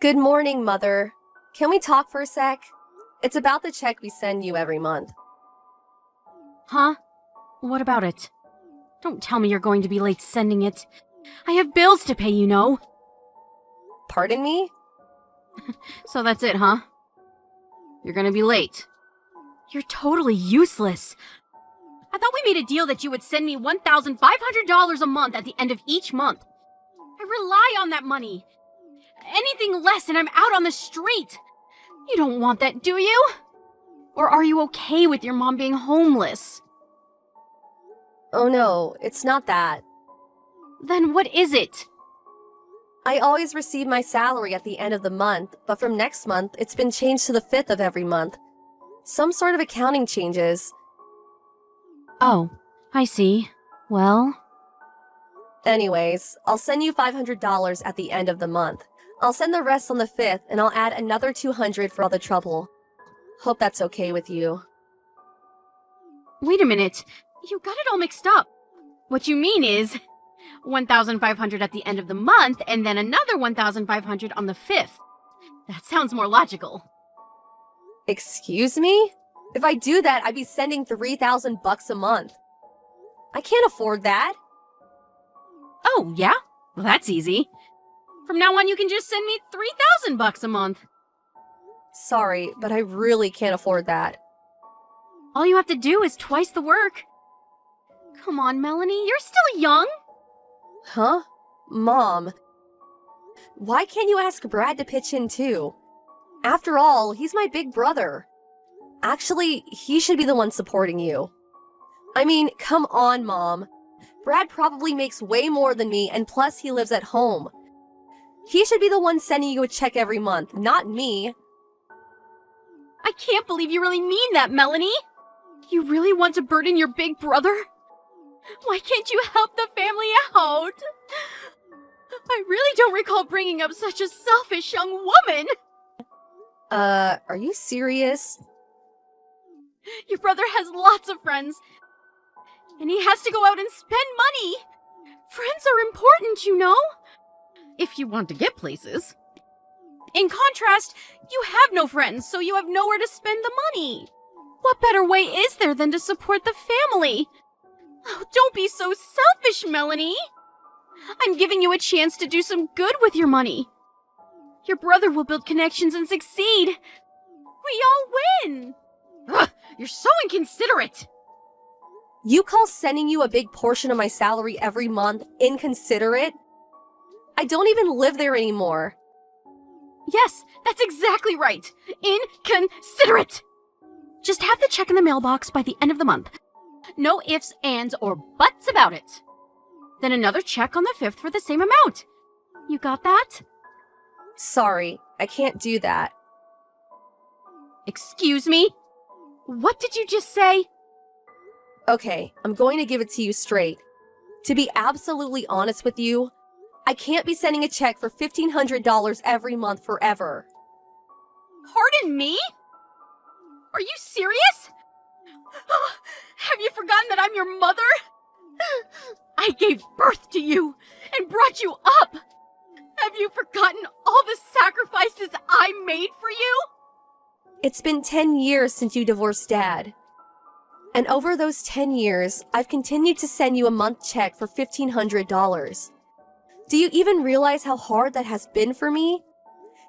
Good morning, Mother. Can we talk for a sec? It's about the check we send you every month. Huh? What about it? Don't tell me you're going to be late sending it. I have bills to pay, you know. Pardon me? So that's it, huh? You're gonna be late. You're totally useless. I thought we made a deal that you would send me $1,500 a month at the end of each month. I rely on that money. Anything less and I'm out on the street. You don't want that, do you? Or are you okay with your mom being homeless? Oh no, it's not that. Then what is it? I always receive my salary at the end of the month, but from next month, it's been changed to the 5th of every month. Some sort of accounting changes. Oh, I see. Well... Anyways, I'll send you $500 at the end of the month. I'll send the rest on the 5th, and I'll add another $200 for all the trouble. Hope that's okay with you. Wait a minute. You got it all mixed up. What you mean is... $1,500 at the end of the month, and then another $1,500 on the 5th. That sounds more logical. Excuse me? If I do that, I'd be sending $3,000 a month. I can't afford that. Oh, yeah? Well, that's easy. From now on, you can just send me $3,000 a month. Sorry, but I really can't afford that. All you have to do is twice the work. Come on, Melanie, you're still young. Huh? Mom. Why can't you ask Brad to pitch in too? After all, he's my big brother. Actually, he should be the one supporting you. I mean, come on, Mom. Brad probably makes way more than me, and plus he lives at home. He should be the one sending you a check every month, not me. I can't believe you really mean that, Melanie. You really want to burden your big brother? Why can't you help the family out? I really don't recall bringing up such a selfish young woman. Are you serious? Your brother has lots of friends, and he has to go out and spend money. Friends are important, you know? If you want to get places. In contrast, you have no friends, so you have nowhere to spend the money. What better way is there than to support the family? Oh, don't be so selfish, Melanie. I'm giving you a chance to do some good with your money. Your brother will build connections and succeed. We all win. Ugh, you're so inconsiderate. You call sending you a big portion of my salary every month inconsiderate? I don't even live there anymore. Yes, that's exactly right. Inconsiderate. Just have the check in the mailbox by the end of the month. No ifs, ands, or buts about it. Then another check on the 5th for the same amount. You got that? Sorry, I can't do that. Excuse me? What did you just say? Okay, I'm going to give it to you straight. To be absolutely honest with you, I can't be sending a check for $1,500 every month forever. Pardon me? Are you serious? Have you forgotten that I'm your mother? I gave birth to you and brought you up. Have you forgotten all the sacrifices I made for you? It's been 10 years since you divorced Dad. And over those 10 years, I've continued to send you a month check for $1,500. Do you even realize how hard that has been for me?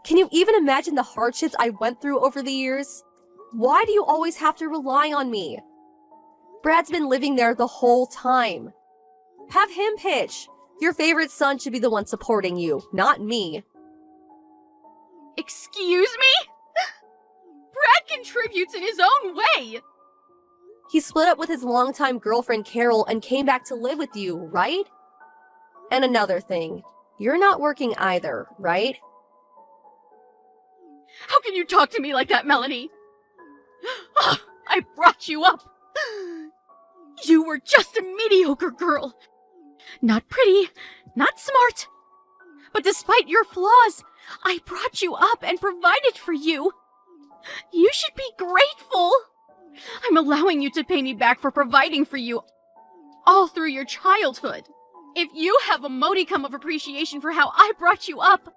Can you even imagine the hardships I went through over the years? Why do you always have to rely on me? Brad's been living there the whole time. Have him pitch. Your favorite son should be the one supporting you, not me. Excuse me? Brad contributes in his own way. He split up with his longtime girlfriend Carol and came back to live with you, right? And another thing, you're not working either, right? How can you talk to me like that, Melanie? I brought you up. You were just a mediocre girl. Not pretty, not smart. But despite your flaws, I brought you up and provided for you. You should be grateful. I'm allowing you to pay me back for providing for you all through your childhood. If you have a modicum of appreciation for how I brought you up,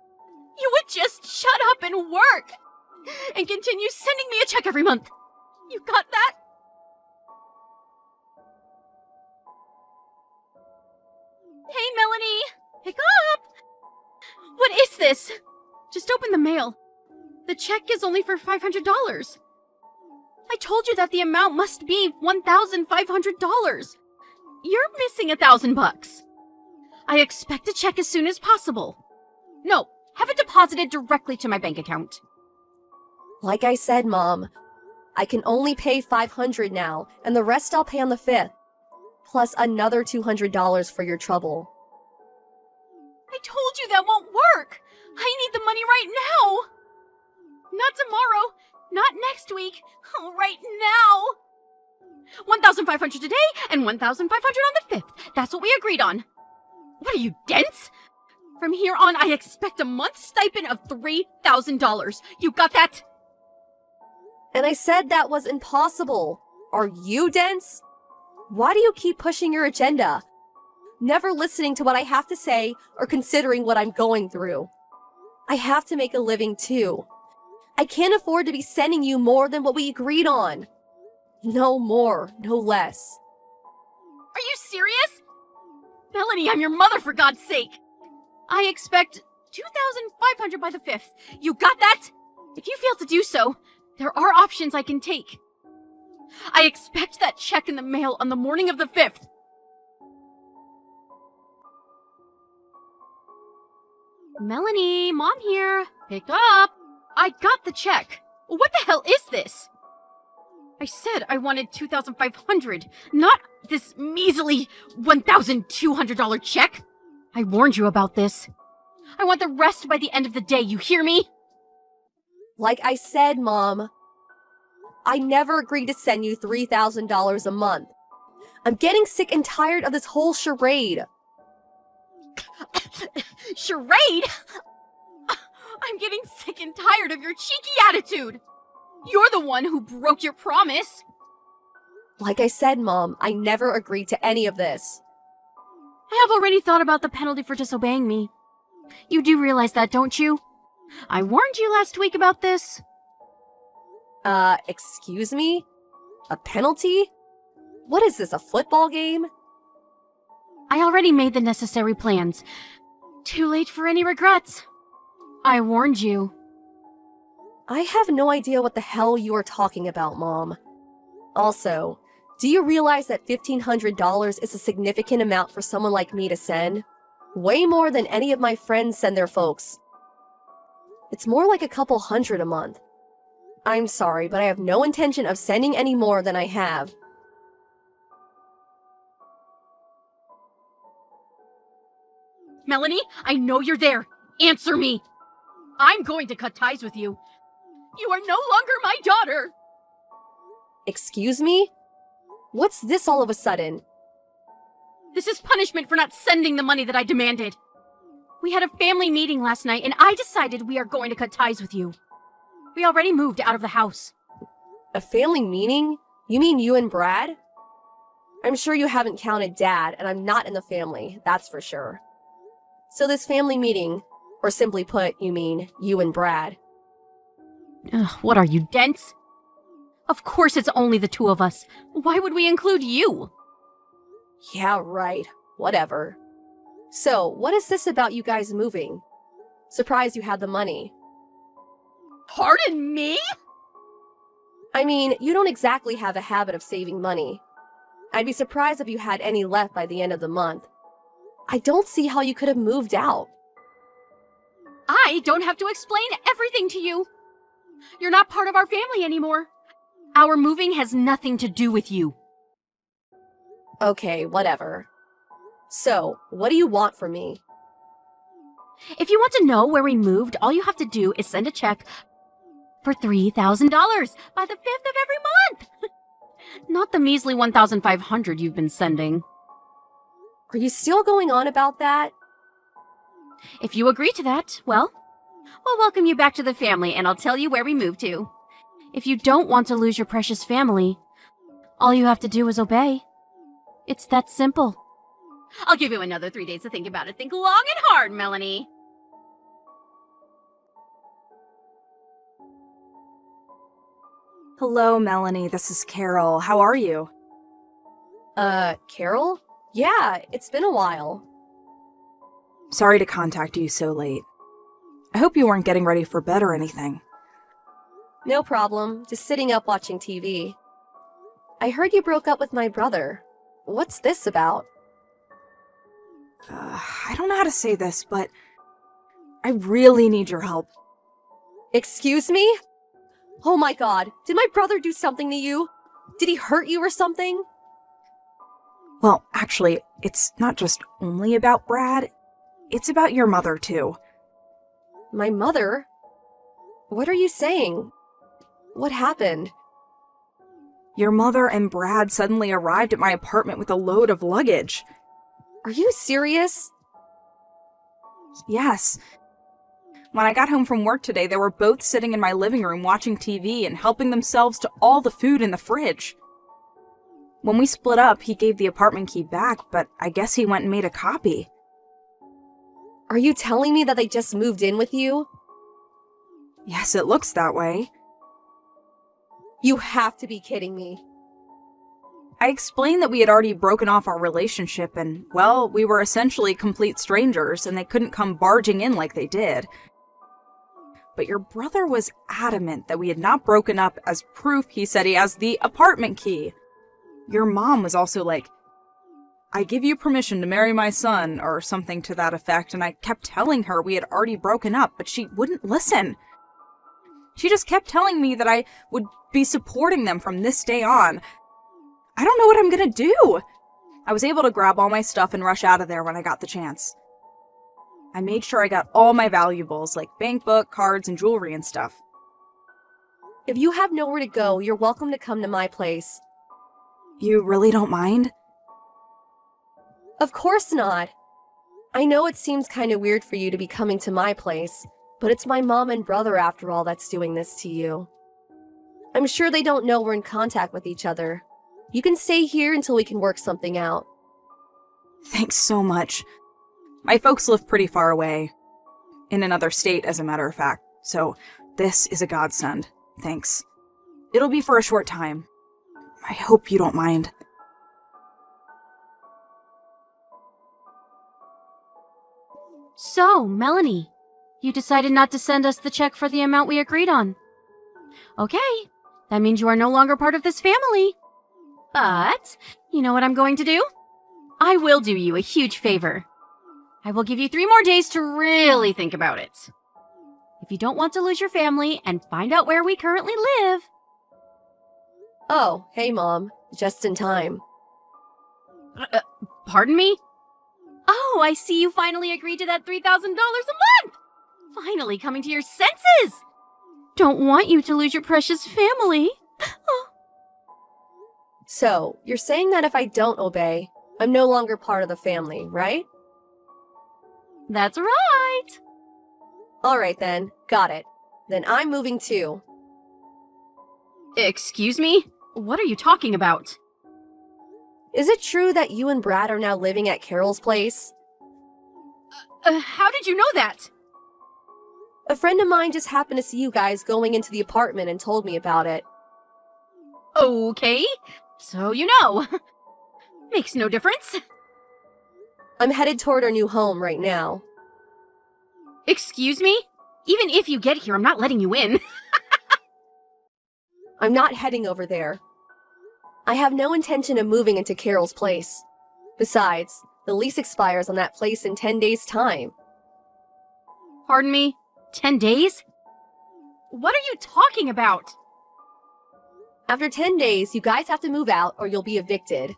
you would just shut up and work! And continue sending me a check every month. You got that? Hey, Melanie! Pick up! What is this? Just open the mail. The check is only for $500. I told you that the amount must be $1,500. You're missing $1,000. I expect a check as soon as possible. No, have it deposited directly to my bank account. Like I said, Mom, I can only pay $500 now, and the rest I'll pay on the 5th. Plus another $200 for your trouble. I told you that won't work! I need the money right now! Not tomorrow, not next week, right now! 1,500 today and 1,500 on the 5th. That's what we agreed on. What are you, dense? From here on, I expect a month's stipend of $3,000. You got that? And I said that was impossible. Are you dense? Why do you keep pushing your agenda? Never listening to what I have to say or considering what I'm going through. I have to make a living too. I can't afford to be sending you more than what we agreed on. No more, no less. Are you serious? Melanie, I'm your mother, for God's sake. I expect $2,500 by the 5th. You got that? If you fail to do so, there are options I can take. I expect that check in the mail on the morning of the 5th. Melanie, Mom here. Pick up. I got the check. What the hell is this? I said I wanted $2,500, not this measly $1,200 check. I warned you about this. I want the rest by the end of the day, you hear me? Like I said, Mom, I never agreed to send you $3,000 a month. I'm getting sick and tired of this whole charade. Charade? I'm getting sick and tired of your cheeky attitude. You're the one who broke your promise. Like I said, Mom, I never agreed to any of this. I have already thought about the penalty for disobeying me. You do realize that, don't you? I warned you last week about this. Excuse me? A penalty? What is this, a football game? I already made the necessary plans. Too late for any regrets. I warned you. I have no idea what the hell you are talking about, Mom. Also, do you realize that $1,500 is a significant amount for someone like me to send? Way more than any of my friends send their folks. It's more like a couple hundred a month. I'm sorry, but I have no intention of sending any more than I have. Melanie, I know you're there. Answer me. I'm going to cut ties with you. You are no longer my daughter. Excuse me? What's this all of a sudden? This is punishment for not sending the money that I demanded. We had a family meeting last night, and I decided we are going to cut ties with you. We already moved out of the house. A family meeting? You mean you and Brad? I'm sure you haven't counted Dad, and I'm not in the family, that's for sure. So this family meeting, or simply put, you mean you and Brad. Ugh, what are you, dense? Of course it's only the two of us. Why would we include you? Yeah, right. Whatever. So, what is this about you guys moving? Surprised you had the money. Pardon me? I mean, you don't exactly have a habit of saving money. I'd be surprised if you had any left by the end of the month. I don't see how you could have moved out. I don't have to explain everything to you. You're not part of our family anymore. Our moving has nothing to do with you. Okay, whatever. So, what do you want from me? If you want to know where we moved, all you have to do is send a check for $3,000 by the 5th of every month. Not the measly $1,500 you've been sending. Are you still going on about that? If you agree to that, well, we'll welcome you back to the family and I'll tell you where we moved to. If you don't want to lose your precious family, all you have to do is obey. It's that simple. I'll give you another 3 days to think about it. Think long and hard, Melanie. Hello, Melanie. This is Carol. How are you? Carol? Yeah, it's been a while. Sorry to contact you so late. I hope you weren't getting ready for bed or anything. No problem, just sitting up watching TV. I heard you broke up with my brother. What's this about? I don't know how to say this, but I really need your help. Excuse me? Oh my god, did my brother do something to you? Did he hurt you or something? Well, actually, it's not just only about Brad. It's about your mother, too. My mother? What are you saying? What happened? Your mother and Brad suddenly arrived at my apartment with a load of luggage. Are you serious? Yes. When I got home from work today, they were both sitting in my living room watching TV and helping themselves to all the food in the fridge. When we split up, he gave the apartment key back, but I guess he went and made a copy. Are you telling me that they just moved in with you? Yes, it looks that way. You have to be kidding me. I explained that we had already broken off our relationship and, well, we were essentially complete strangers and they couldn't come barging in like they did. But your brother was adamant that we had not broken up. As proof, he said he has the apartment key. Your mom was also like, I give you permission to marry my son, or something to that effect, and I kept telling her we had already broken up, but she wouldn't listen. She just kept telling me that I would be supporting them from this day on. I don't know what I'm gonna do. I was able to grab all my stuff and rush out of there when I got the chance. I made sure I got all my valuables, like bank book, cards, and jewelry and stuff. If you have nowhere to go, you're welcome to come to my place. You really don't mind? Of course not. I know it seems kind of weird for you to be coming to my place, but it's my mom and brother after all that's doing this to you. I'm sure they don't know we're in contact with each other. You can stay here until we can work something out. Thanks so much. My folks live pretty far away. In another state, as a matter of fact, so this is a godsend. Thanks. It'll be for a short time. I hope you don't mind. So, Melanie, you decided not to send us the check for the amount we agreed on. Okay, that means you are no longer part of this family. But, you know what I'm going to do? I will do you a huge favor. I will give you 3 more days to really think about it. If you don't want to lose your family and find out where we currently live... Oh, hey Mom. Just in time. Pardon me? Oh, I see you finally agreed to that $3,000 a month! Finally coming to your senses! Don't want you to lose your precious family. So, you're saying that if I don't obey, I'm no longer part of the family, right? That's right! Alright then, got it. Then I'm moving too. Excuse me? What are you talking about? Is it true that you and Brad are now living at Carol's place? How did you know that? A friend of mine just happened to see you guys going into the apartment and told me about it. Okay, so you know. Makes no difference. I'm headed toward our new home right now. Excuse me? Even if you get here, I'm not letting you in. I'm not heading over there. I have no intention of moving into Carol's place. Besides, the lease expires on that place in 10 days' time. Pardon me? 10 days? What are you talking about? After 10 days, you guys have to move out or you'll be evicted.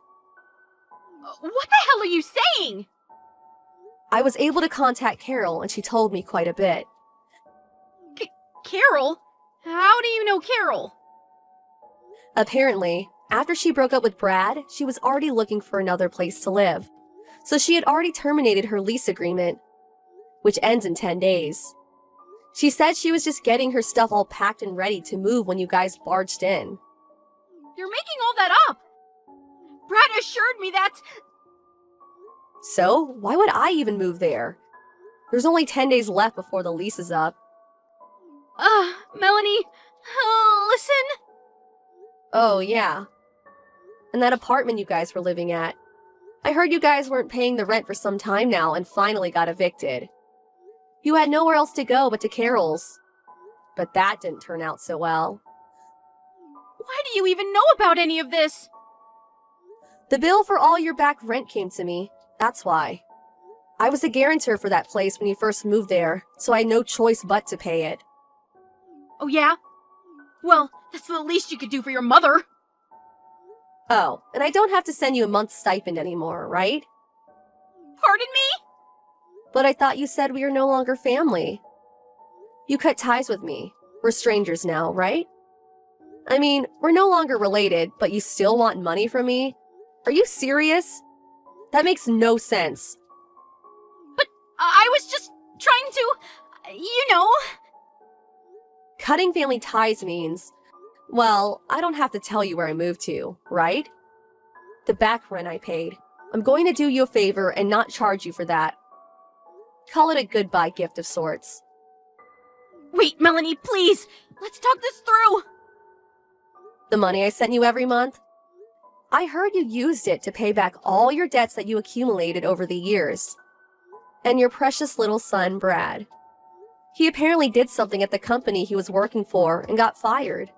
What the hell are you saying? I was able to contact Carol and she told me quite a bit. Carol? How do you know Carol? Apparently, after she broke up with Brad, she was already looking for another place to live. So she had already terminated her lease agreement, which ends in 10 days. She said she was just getting her stuff all packed and ready to move when you guys barged in. You're making all that up! Brad assured me that... So, why would I even move there? There's only 10 days left before the lease is up. Melanie, listen. Oh, yeah. And that apartment you guys were living at. I heard you guys weren't paying the rent for some time now and finally got evicted. You had nowhere else to go but to Carol's. But that didn't turn out so well. Why do you even know about any of this? The bill for all your back rent came to me. That's why. I was a guarantor for that place when you first moved there, so I had no choice but to pay it. Oh yeah? Well, that's the least you could do for your mother. Oh, and I don't have to send you a month's stipend anymore, right? Pardon me? But I thought you said we are no longer family. You cut ties with me. We're strangers now, right? I mean, we're no longer related, but you still want money from me? Are you serious? That makes no sense. But I was just trying to, Cutting family ties means, well, I don't have to tell you where I moved to, right? The back rent I paid. I'm going to do you a favor and not charge you for that. Call it a goodbye gift of sorts. Wait, Melanie, please! Let's talk this through! The money I sent you every month? I heard you used it to pay back all your debts that you accumulated over the years. And your precious little son, Brad. He apparently did something at the company he was working for and got fired.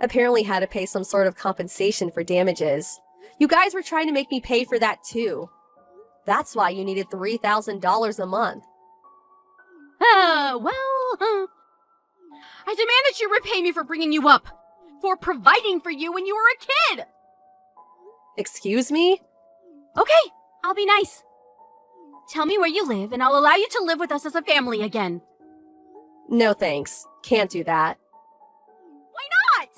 Apparently had to pay some sort of compensation for damages. You guys were trying to make me pay for that too. That's why you needed $3,000 a month. I demand that you repay me for bringing you up. For providing for you when you were a kid! Excuse me? Okay, I'll be nice. Tell me where you live and I'll allow you to live with us as a family again. No thanks. Can't do that. Why not?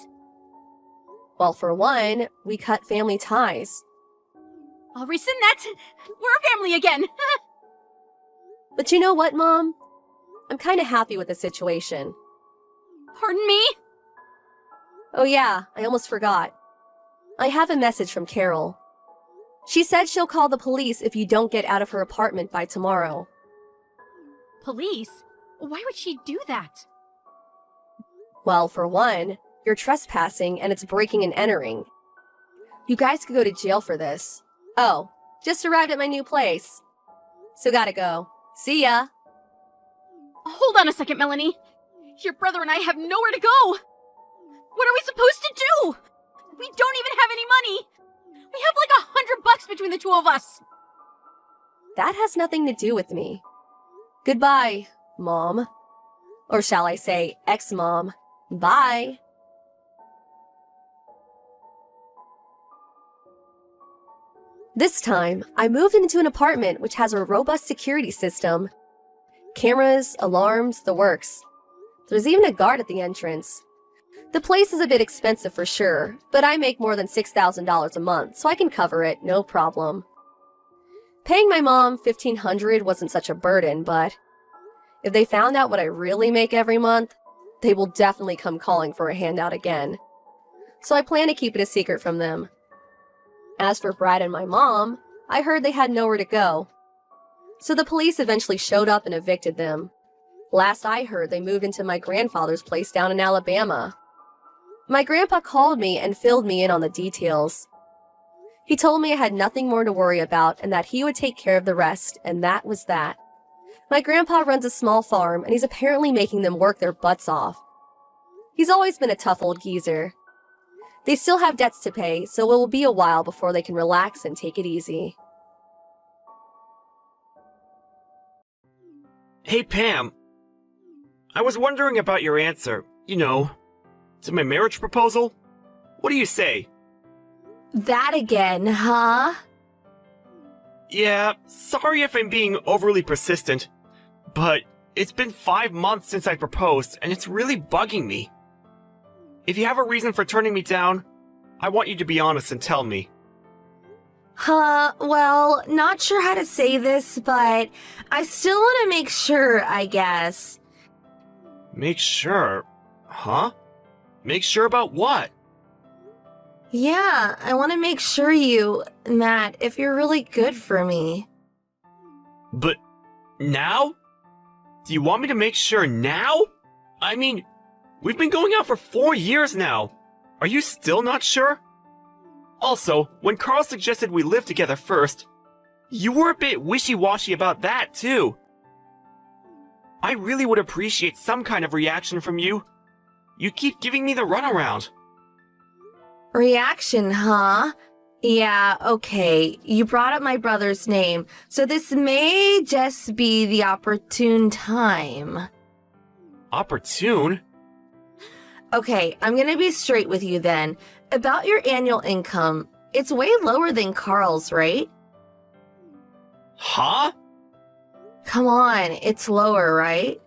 Well, for one, we cut family ties. I'll rescind that. We're a family again. But you know what, Mom? I'm kind of happy with the situation. Pardon me? Oh yeah, I almost forgot. I have a message from Carol. She said she'll call the police if you don't get out of her apartment by tomorrow. Police? Why would she do that? Well, for one, you're trespassing and it's breaking and entering. You guys could go to jail for this. Oh, just arrived at my new place. So gotta go. See ya. Hold on a second, Melanie. Your brother and I have nowhere to go. What are we supposed to do? We don't even have any money. We have like $100 between the two of us. That has nothing to do with me. Goodbye, Mom. Or shall I say, ex-mom. Bye. This time, I moved into an apartment which has a robust security system. Cameras, alarms, the works. There's even a guard at the entrance. The place is a bit expensive for sure, but I make more than $6,000 a month, so I can cover it, no problem. Paying my mom $1,500 wasn't such a burden, but if they found out what I really make every month, they will definitely come calling for a handout again. So I plan to keep it a secret from them. As for Brad and my mom, I heard they had nowhere to go. So the police eventually showed up and evicted them. Last I heard, they moved into my grandfather's place down in Alabama. My grandpa called me and filled me in on the details. He told me I had nothing more to worry about and that he would take care of the rest, and that was that. My grandpa runs a small farm, and he's apparently making them work their butts off. He's always been a tough old geezer. They still have debts to pay, so it will be a while before they can relax and take it easy. Hey, Pam. I was wondering about your answer, to my marriage proposal. What do you say? That again, huh? Yeah, sorry if I'm being overly persistent, but it's been 5 months since I proposed, and it's really bugging me. If you have a reason for turning me down, I want you to be honest and tell me. Well, not sure how to say this, but I still want to make sure, I guess. Make sure? Huh? Make sure about what? Yeah, I want to make sure Matt, if you're really good for me. But now? Do you want me to make sure now? I mean, we've been going out for 4 years now. Are you still not sure? Also, when Carl suggested we live together first, you were a bit wishy-washy about that, too. I really would appreciate some kind of reaction from you. You keep giving me the runaround. Reaction, huh? Yeah, okay. You brought up my brother's name, so this may just be the opportune time. Opportune? Okay, I'm gonna be straight with you then. About your annual income, it's way lower than Carl's, right? Huh? Come on, it's lower, right?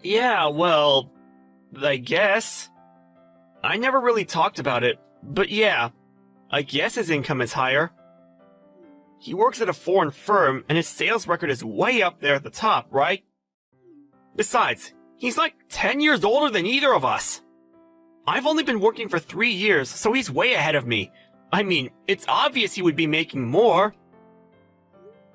Yeah, well, I guess. I never really talked about it, but yeah, I guess his income is higher. He works at a foreign firm, and his sales record is way up there at the top, right? Besides, he's like 10 years older than either of us. I've only been working for 3 years, so he's way ahead of me. I mean, it's obvious he would be making more.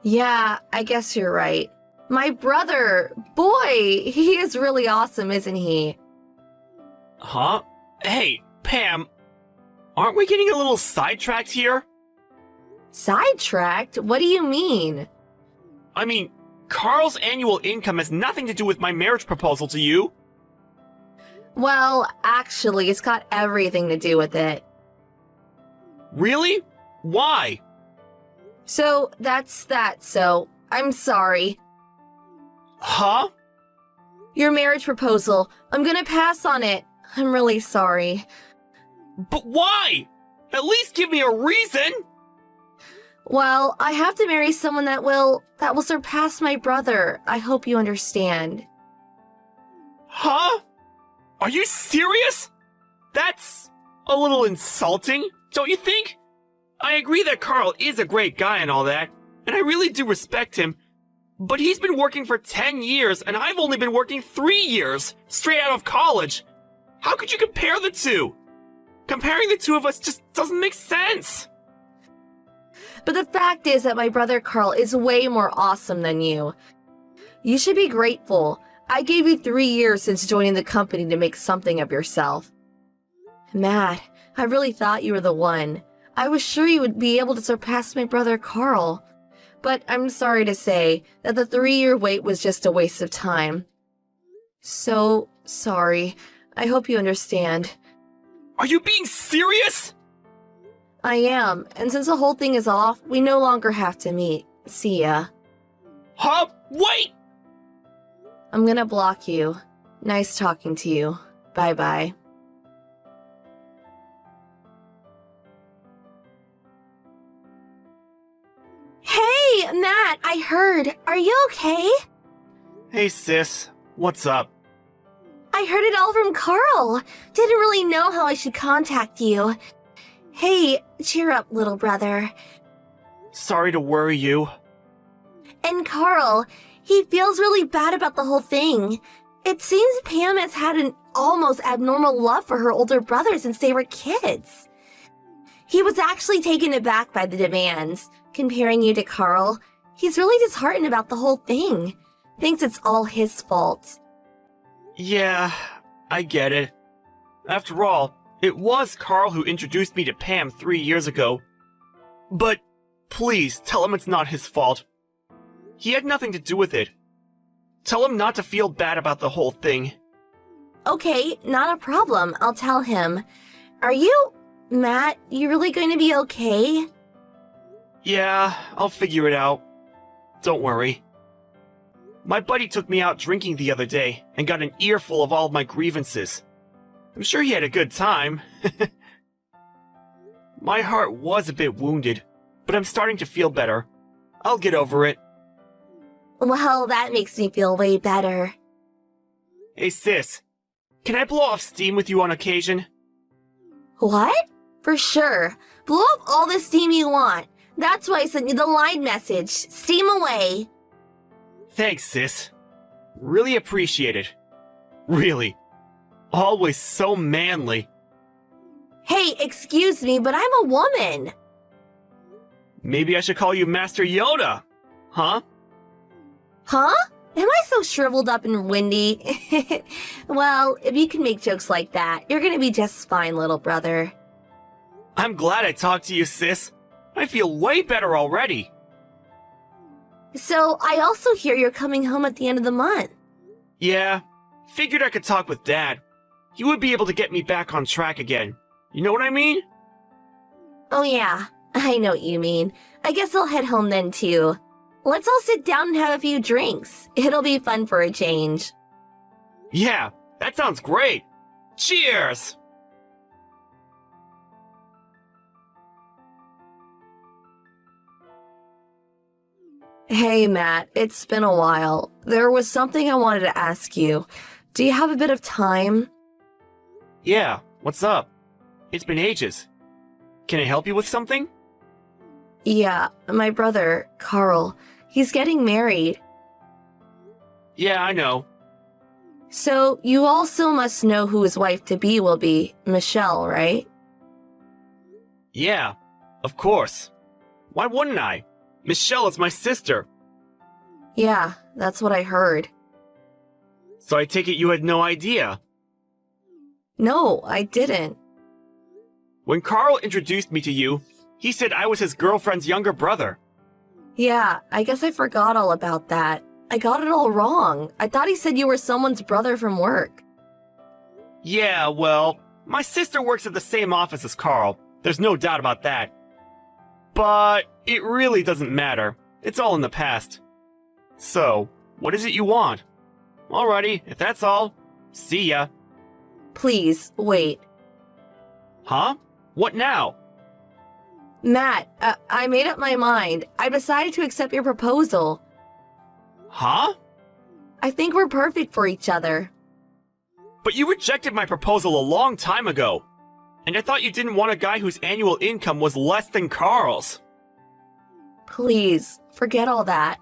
Yeah, I guess you're right. My brother, boy, he is really awesome, isn't he? Huh? Hey, Pam, aren't we getting a little sidetracked here? Sidetracked? What do you mean? I mean, Carl's annual income has nothing to do with my marriage proposal to you. Well, actually, it's got everything to do with it. Really? Why? So, that's that, so I'm sorry. Huh? Your marriage proposal, I'm gonna pass on it. I'm really sorry. But why? At least give me a reason! Well, I have to marry someone that will surpass my brother. I hope you understand. Huh? Are you serious? That's a little insulting, don't you think? I agree that Carl is a great guy and all that, and I really do respect him, but he's been working for 10 years and I've only been working 3 years, straight out of college. How could you compare the two? Comparing the two of us just doesn't make sense. But the fact is that my brother Carl is way more awesome than you. You should be grateful. I gave you 3 years since joining the company to make something of yourself. Matt, I really thought you were the one. I was sure you would be able to surpass my brother Carl. But I'm sorry to say that the 3-year wait was just a waste of time. So sorry. I hope you understand. Are you being serious? I am, and since the whole thing is off, we no longer have to meet. See ya. Huh? Wait! I'm gonna block you. Nice talking to you. Bye-bye. Hey, Matt, I heard. Are you okay? Hey sis, what's up? I heard it all from Carl. Didn't really know how I should contact you. Hey, cheer up, little brother. Sorry to worry you. And Carl, he feels really bad about the whole thing. It seems Pam has had an almost abnormal love for her older brother since they were kids. He was actually taken aback by the demands. Comparing you to Carl, he's really disheartened about the whole thing. Thinks it's all his fault. Yeah, I get it. After all, it was Carl who introduced me to Pam 3 years ago. But please tell him it's not his fault. He had nothing to do with it. Tell him not to feel bad about the whole thing. Okay, not a problem. I'll tell him. Are you... Matt, you really going to be okay? Yeah, I'll figure it out. Don't worry. My buddy took me out drinking the other day and got an earful of all of my grievances. I'm sure he had a good time. My heart was a bit wounded, but I'm starting to feel better. I'll get over it. Well, that makes me feel way better. Hey sis, can I blow off steam with you on occasion? What? For sure. Blow off all the steam you want. That's why I sent you the line message. Steam away. Thanks, sis. Really appreciate it. Really. Always so manly. Hey, excuse me, but I'm a woman. Maybe I should call you Master Yoda. Huh? Huh? Am I so shriveled up and windy? Well, if you can make jokes like that, you're gonna be just fine, little brother. I'm glad I talked to you, sis. I feel way better already. So, I also hear you're coming home at the end of the month. Yeah, figured I could talk with Dad. He would be able to get me back on track again. You know what I mean? Oh yeah, I know what you mean. I guess I'll head home then too. Let's all sit down and have a few drinks. It'll be fun for a change. Yeah, that sounds great. Cheers! Hey Matt, it's been a while. There was something I wanted to ask you. Do you have a bit of time? Yeah, what's up? It's been ages. Can I help you with something? Yeah, my brother, Carl, he's getting married. Yeah, I know. So you also must know who his wife-to-be will be, Michelle, right? Yeah, of course. Why wouldn't I? Michelle is my sister. Yeah, that's what I heard. So I take it you had no idea. No, I didn't. When Carl introduced me to you, he said I was his girlfriend's younger brother. Yeah, I guess I forgot all about that. I got it all wrong. I thought he said you were someone's brother from work. Yeah, well, my sister works at the same office as Carl. There's no doubt about that. But it really doesn't matter. It's all in the past. So, what is it you want? Alrighty, if that's all, see ya. Please, wait. Huh? What now? Matt, I made up my mind. I decided to accept your proposal. Huh? I think we're perfect for each other. But you rejected my proposal a long time ago. And I thought you didn't want a guy whose annual income was less than Carl's. Please, forget all that.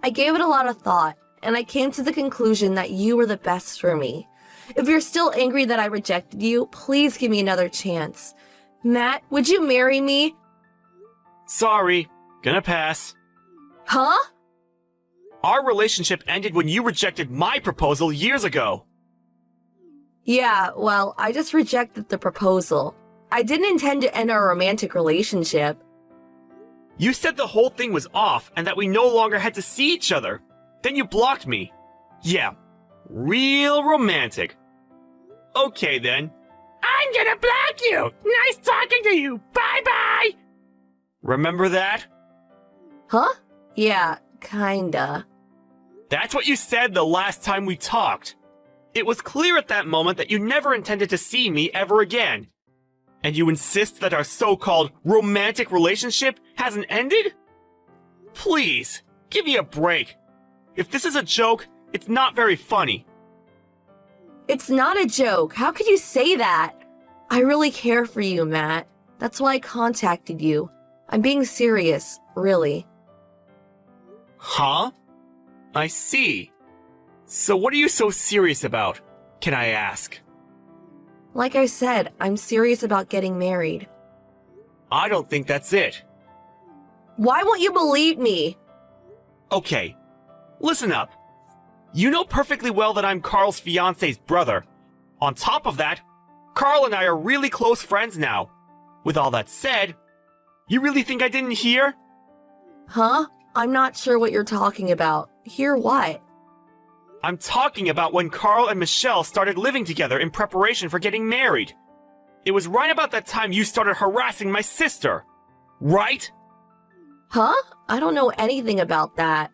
I gave it a lot of thought, and I came to the conclusion that you were the best for me. If you're still angry that I rejected you, please give me another chance. Matt, would you marry me? Sorry, gonna pass. Huh? Our relationship ended when you rejected my proposal years ago. Yeah, well, I just rejected the proposal. I didn't intend to end our romantic relationship. You said the whole thing was off and that we no longer had to see each other. Then you blocked me. Yeah, real romantic. Okay then. I'm gonna block you! Nice talking to you! Bye-bye! Remember that? Huh? Yeah, kinda. That's what you said the last time we talked. It was clear at that moment that you never intended to see me ever again. And you insist that our so-called romantic relationship hasn't ended? Please, give me a break. If this is a joke, it's not very funny. It's not a joke. How could you say that? I really care for you, Matt. That's why I contacted you. I'm being serious, really. Huh? I see. So what are you so serious about, can I ask? Like I said, I'm serious about getting married. I don't think that's it. Why won't you believe me? Okay, listen up. You know perfectly well that I'm Carl's fiance's brother. On top of that, Carl and I are really close friends now. With all that said, you really think I didn't hear? Huh? I'm not sure what you're talking about. Hear what? I'm talking about when Carl and Michelle started living together in preparation for getting married. It was right about that time you started harassing my sister. Right? Huh? I don't know anything about that.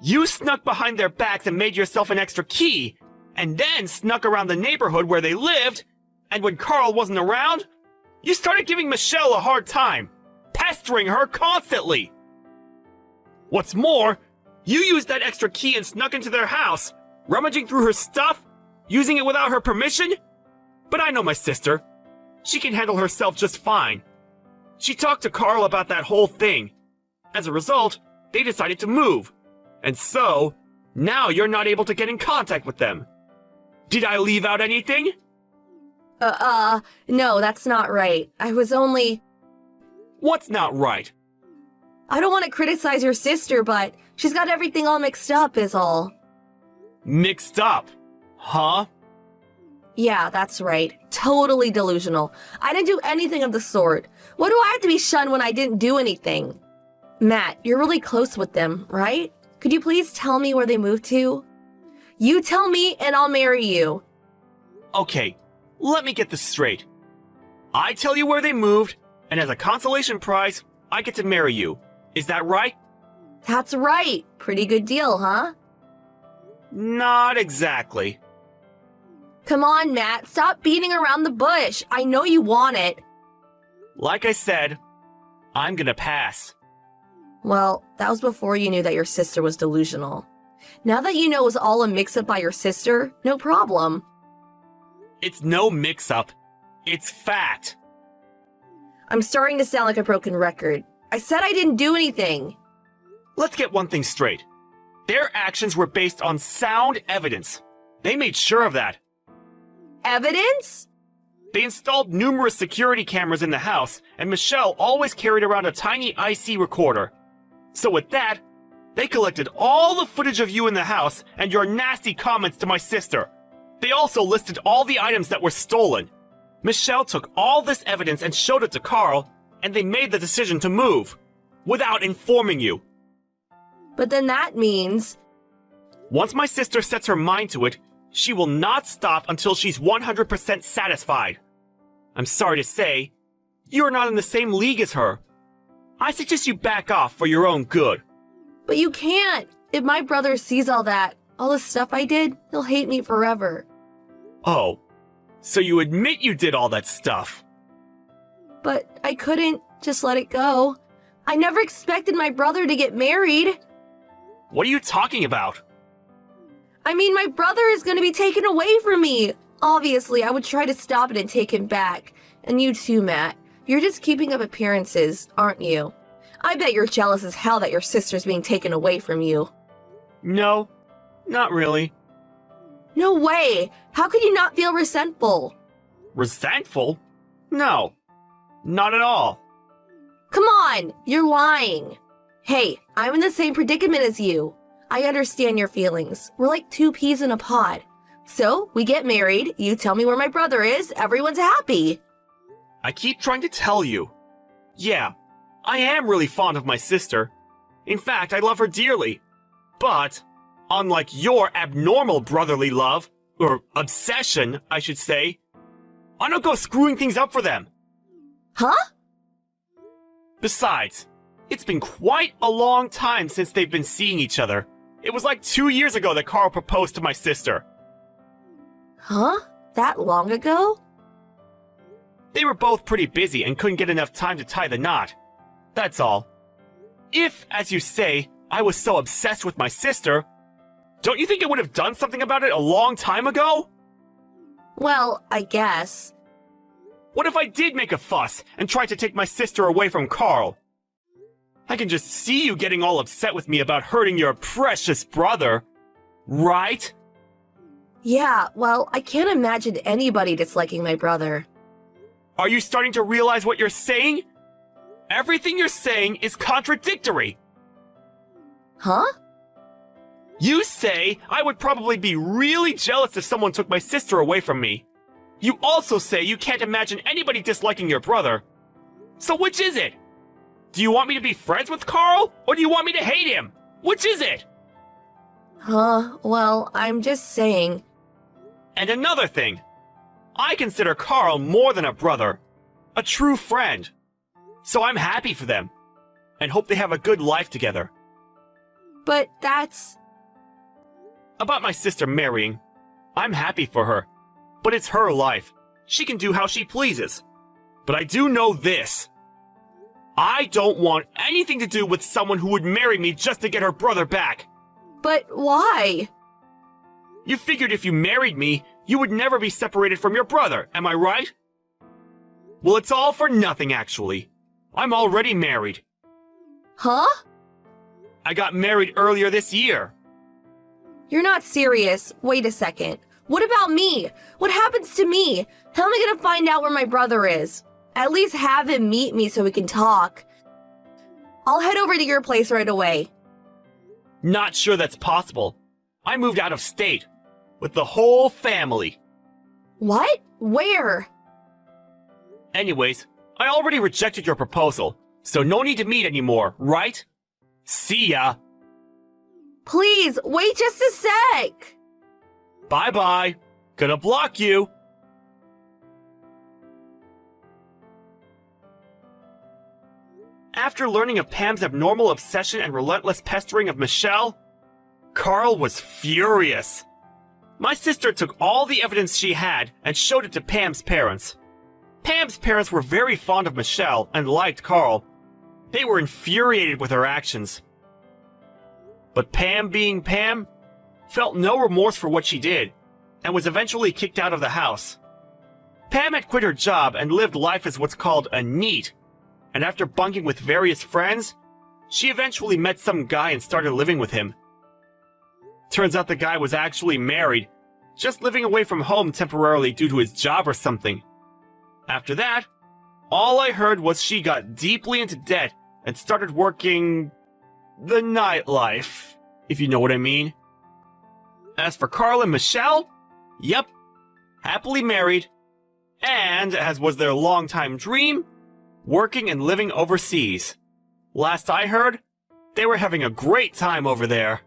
You snuck behind their backs and made yourself an extra key, and then snuck around the neighborhood where they lived, and when Carl wasn't around, you started giving Michelle a hard time, pestering her constantly. What's more, you used that extra key and snuck into their house, rummaging through her stuff, using it without her permission? But I know my sister. She can handle herself just fine. She talked to Carl about that whole thing. As a result, they decided to move. And so, now you're not able to get in contact with them. Did I leave out anything? No, that's not right. I was only... What's not right? I don't want to criticize your sister, but She's got everything all mixed up is all. Mixed up? Huh? Yeah, that's right. Totally delusional. I didn't do anything of the sort. What do I have to be shunned when I didn't do anything? Matt, you're really close with them, right? Could you please tell me where they moved to? You tell me and I'll marry you. Okay, let me get this straight. I tell you where they moved, and as a consolation prize, I get to marry you. Is that right? That's right. Pretty good deal, huh? Not exactly. Come on, Matt. Stop beating around the bush. I know you want it. Like I said, I'm gonna pass. Well, that was before you knew that your sister was delusional. Now that you know it was all a mix-up by your sister, no problem. It's no mix-up. It's fact. I'm starting to sound like a broken record. I said I didn't do anything. Let's get one thing straight. Their actions were based on sound evidence. They made sure of that. Evidence? They installed numerous security cameras in the house, and Michelle always carried around a tiny IC recorder. So with that, they collected all the footage of you in the house and your nasty comments to my sister. They also listed all the items that were stolen. Michelle took all this evidence and showed it to Carl, and they made the decision to move, without informing you. But then that means... Once my sister sets her mind to it, she will not stop until she's 100% satisfied. I'm sorry to say, you're not in the same league as her. I suggest you back off for your own good. But you can't. If my brother sees all the stuff I did, he'll hate me forever. Oh, so you admit you did all that stuff? But I couldn't just let it go. I never expected my brother to get married. What are you talking about? I mean, my brother is going to be taken away from me. Obviously, I would try to stop it and take him back. And you too, Matt. You're just keeping up appearances, aren't you? I bet you're jealous as hell that your sister's being taken away from you. No, not really. No way! How could you not feel resentful? Resentful? No, not at all. Come on, you're lying. Hey, I'm in the same predicament as you. I understand your feelings. We're like two peas in a pod. So, we get married, you tell me where my brother is, everyone's happy. I keep trying to tell you. Yeah, I am really fond of my sister. In fact, I love her dearly. But, unlike your abnormal brotherly love, or obsession, I should say, I don't go screwing things up for them. Huh? Besides, it's been quite a long time since they've been seeing each other. It was like 2 years ago that Carl proposed to my sister. Huh? That long ago? They were both pretty busy and couldn't get enough time to tie the knot. That's all. If, as you say, I was so obsessed with my sister, don't you think I would have done something about it a long time ago? Well, I guess. What if I did make a fuss and tried to take my sister away from Carl? I can just see you getting all upset with me about hurting your precious brother, right? Yeah, well, I can't imagine anybody disliking my brother. Are you starting to realize what you're saying? Everything you're saying is contradictory. Huh? You say I would probably be really jealous if someone took my sister away from me. You also say you can't imagine anybody disliking your brother. So which is it? Do you want me to be friends with Carl, or do you want me to hate him? Which is it? Huh, well, I'm just saying. And another thing. I consider Carl more than a brother. A true friend. So I'm happy for them. And hope they have a good life together. But that's... About my sister marrying, I'm happy for her. But it's her life. She can do how she pleases. But I do know this. I don't want anything to do with someone who would marry me just to get her brother back. But why? You figured if you married me, you would never be separated from your brother, am I right? Well, it's all for nothing, actually. I'm already married. Huh? I got married earlier this year. You're not serious. Wait a second. What about me? What happens to me? How am I gonna find out where my brother is? At least have him meet me so we can talk. I'll head over to your place right away. Not sure that's possible. I moved out of state. With the whole family. What? Where? Anyways, I already rejected your proposal, so no need to meet anymore, right? See ya! Please, wait just a sec! Bye-bye. Gonna block you. After learning of Pam's abnormal obsession and relentless pestering of Michelle, Carl was furious. My sister took all the evidence she had and showed it to Pam's parents. Pam's parents were very fond of Michelle and liked Carl. They were infuriated with her actions. But Pam, being Pam, felt no remorse for what she did and was eventually kicked out of the house. Pam had quit her job and lived life as what's called a NEET, and after bunking with various friends, she eventually met some guy and started living with him. Turns out the guy was actually married, just living away from home temporarily due to his job or something. After that, all I heard was she got deeply into debt and started working the nightlife, if you know what I mean. As for Carl and Michelle, yep, happily married, and, as was their longtime dream, working and living overseas. Last I heard, they were having a great time over there.